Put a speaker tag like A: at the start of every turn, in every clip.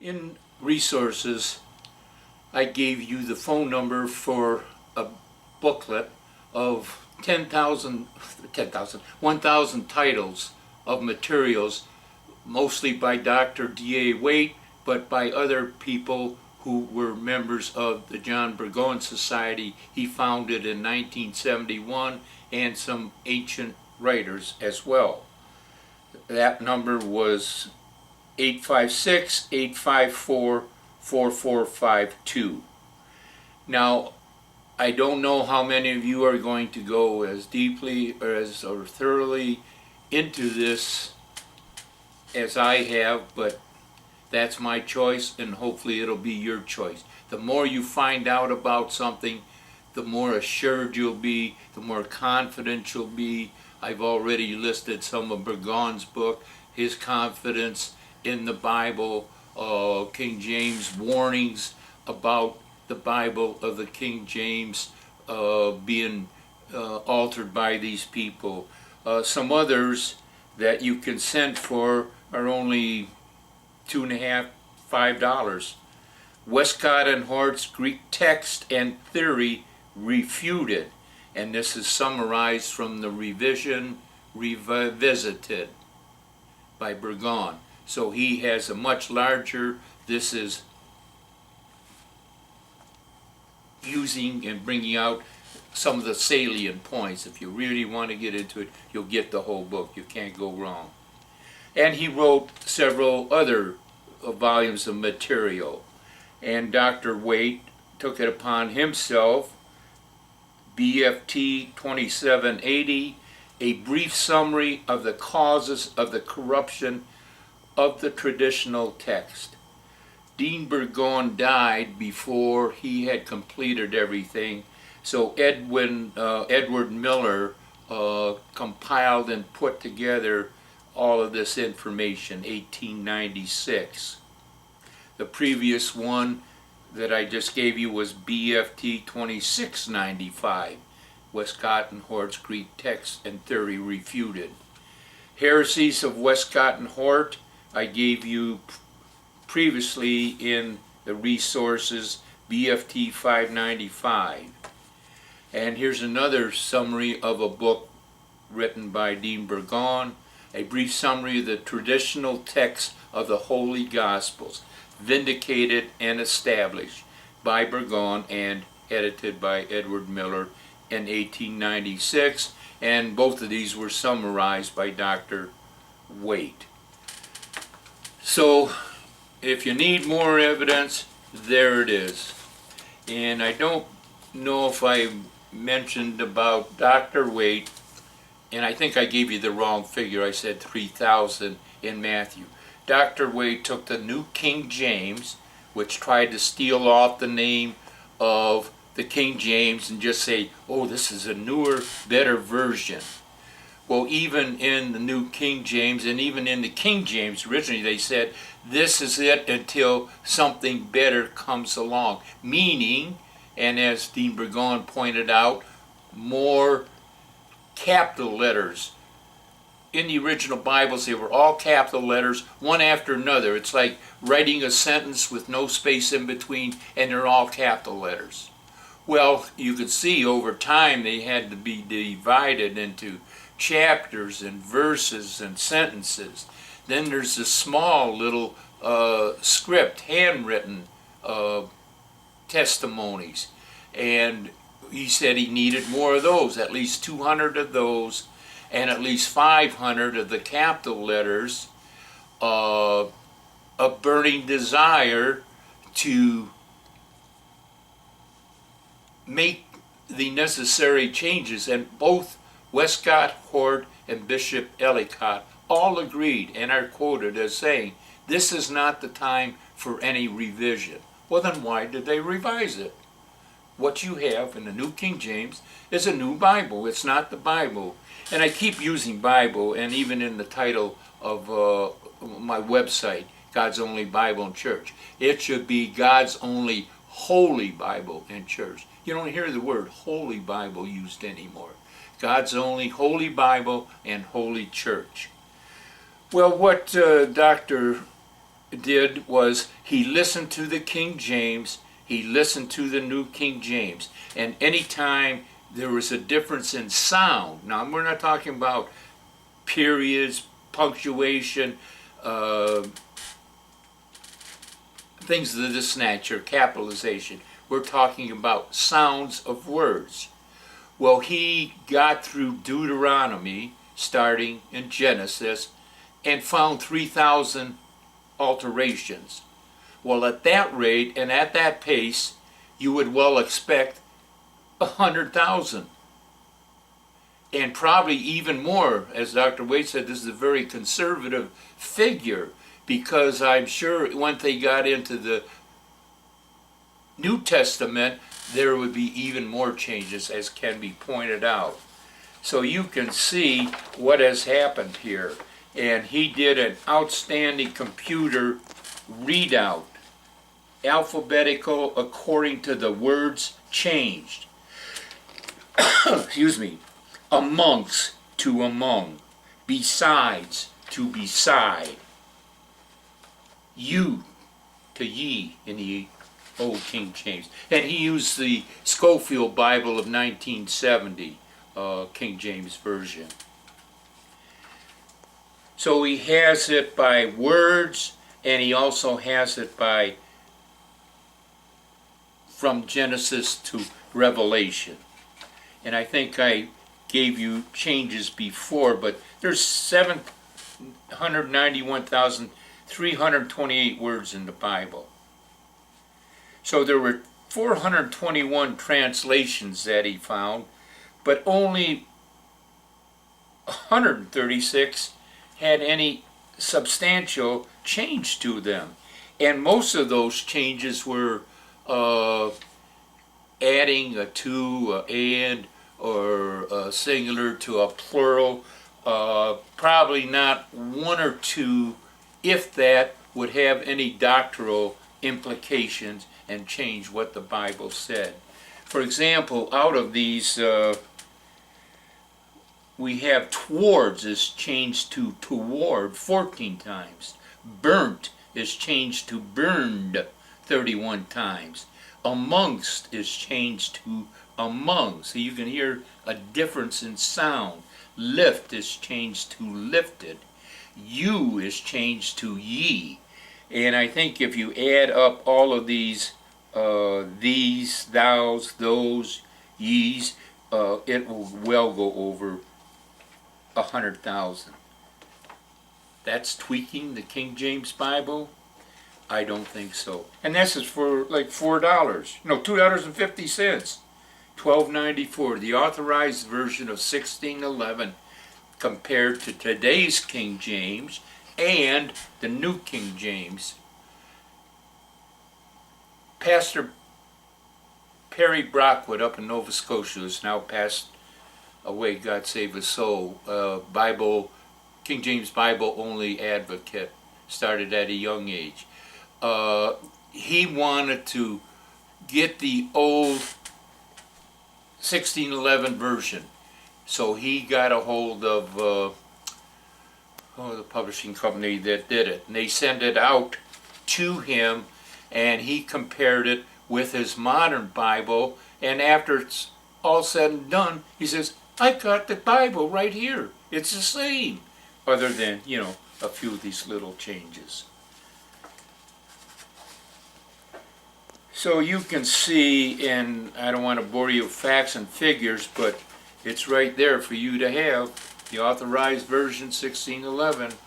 A: In resources, I gave you the phone number for a booklet of 1,000 titles of materials, mostly by Dr. D.A. Waite, but by other people who were members of the John Burgon Society he founded in 1971, and some ancient writers as well. That number was 856-854-4452. Now, I don't know how many of you are going to go as deeply or thoroughly into this as I have, but that's my choice, and hopefully it'll be your choice. The more you find out about something, the more assured you'll be, the more confident you'll be. I've already listed some of Burgon's book, his confidence in the Bible, King James warnings about the Bible of the King James being altered by these people. Some others that you can send for are only $2.50, $5. Westcott and Hort's Greek Text and Theory Refuted, and this is summarized from the Revision Revisited by Burgon. So he has a much larger, this is using and bringing out some of the salient points. If you really want to get into it, you'll get the whole book. You can't go wrong. And he wrote several other volumes of material. And Dr. Waite took it upon himself, BFT 2780, a brief summary of the causes of the corruption of the traditional text. Dean Burgon died before he had completed everything, so Edward Miller compiled and put together all of this information, 1896. The previous one that I just gave you was BFT 2695, Westcott and Hort's Greek Text and Theory Refuted. Heresies of Westcott and Hort I gave you previously in the resources, BFT 595. And here's another summary of a book written by Dean Burgon, a brief summary of the traditional text of the Holy Gospels, vindicated and established by Burgon and edited by Edward Miller in 1896, and both of these were summarized by Dr. Waite. So if you need more evidence, there it is. And I don't know if I mentioned about Dr. Waite, and I think I gave you the wrong figure. I said 3,000 in Matthew. Dr. Waite took the New King James, which tried to steal off the name of the King James and just say, oh, this is a newer, better version. Well, even in the New King James, and even in the King James originally, they said, this is it until something better comes along. Meaning, and as Dean Burgon pointed out, more capital letters. In the original Bibles, they were all capital letters, one after another. It's like writing a sentence with no space in between, and they're all capital letters. Well, you could see over time they had to be divided into chapters and verses and sentences. Then there's this small little script, handwritten testimonies. And he said he needed more of those, at least 200 of those, and at least 500 of the capital letters, a burning desire to make the necessary changes. And both Westcott, Hort, and Bishop Ellicott all agreed and are quoted as saying, this is not the time for any revision. Well, then why did they revise it? What you have in the New King James is a new Bible. It's not the Bible. And I keep using Bible, and even in the title of my website, God's Only Bible and Church. It should be God's Only Holy Bible and Church. You don't hear the word Holy Bible used anymore. God's Only Holy Bible and Holy Church. Well, what Dr. did was he listened to the King James, he listened to the New King James, and anytime there was a difference in sound, now we're not talking about periods, punctuation, things of this nature, capitalization. We're talking about sounds of words. Well, he got through Deuteronomy, starting in Genesis, and found 3,000 alterations. Well, at that rate and at that pace, you would well expect 100,000. And probably even more, as Dr. Wade said, this is a very conservative figure, because I'm sure once they got into the New Testament, there would be even more changes, as can be pointed out. So you can see what has happened here. And he did an outstanding computer readout, alphabetical according to the words changed. Excuse me. Amongst to among, besides to beside, you to ye in the Old King James. And he used the Scofield Bible of 1970, King James Version. So he has it by words, and he also has it by from Genesis to Revelation. And I think I gave you changes before, but there's 791,328 words in the Bible. So there were 421 translations that he found, but only 136 had any substantial change to them. And most of those changes were adding a to, and, or a singular to a plural. Probably not one or two, if that, would have any doctrinal implications and change what the Bible said. For example, out of these, we have towards is changed to toward 14 times. Burnt is changed to burned 31 times. Amongst is changed to among. So you can hear a difference in sound. Lift is changed to lifted. You is changed to ye. And I think if you add up all of these, thous, those, ye's, it will well go over 100,000. That's tweaking the King James Bible? I don't think so. And this is for like $4. No, $2.50. $12.94. The authorized version of 1611 compared to today's King James and the New King James. Pastor Perry Brockwood up in Nova Scotia, who's now passed away, God save his soul, King James Bible only advocate, started at a young age. He wanted to get the old 1611 version, so he got a hold of the publishing company that did it, and they sent it out to him, and he compared it with his modern Bible, and after it's all said and done, he says, I got the Bible right here. It's the same, other than, a few of these little changes. So you can see, and I don't want to bore you with facts and figures, but it's right there for you to have, the authorized version 1611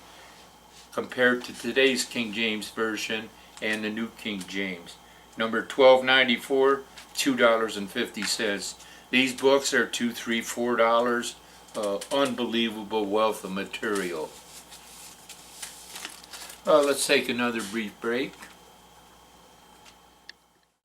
A: compared to today's King James Version and the New King James. Number 1294, $2.50. These books are $2, $3, $4. Unbelievable wealth of material. Let's take another brief break.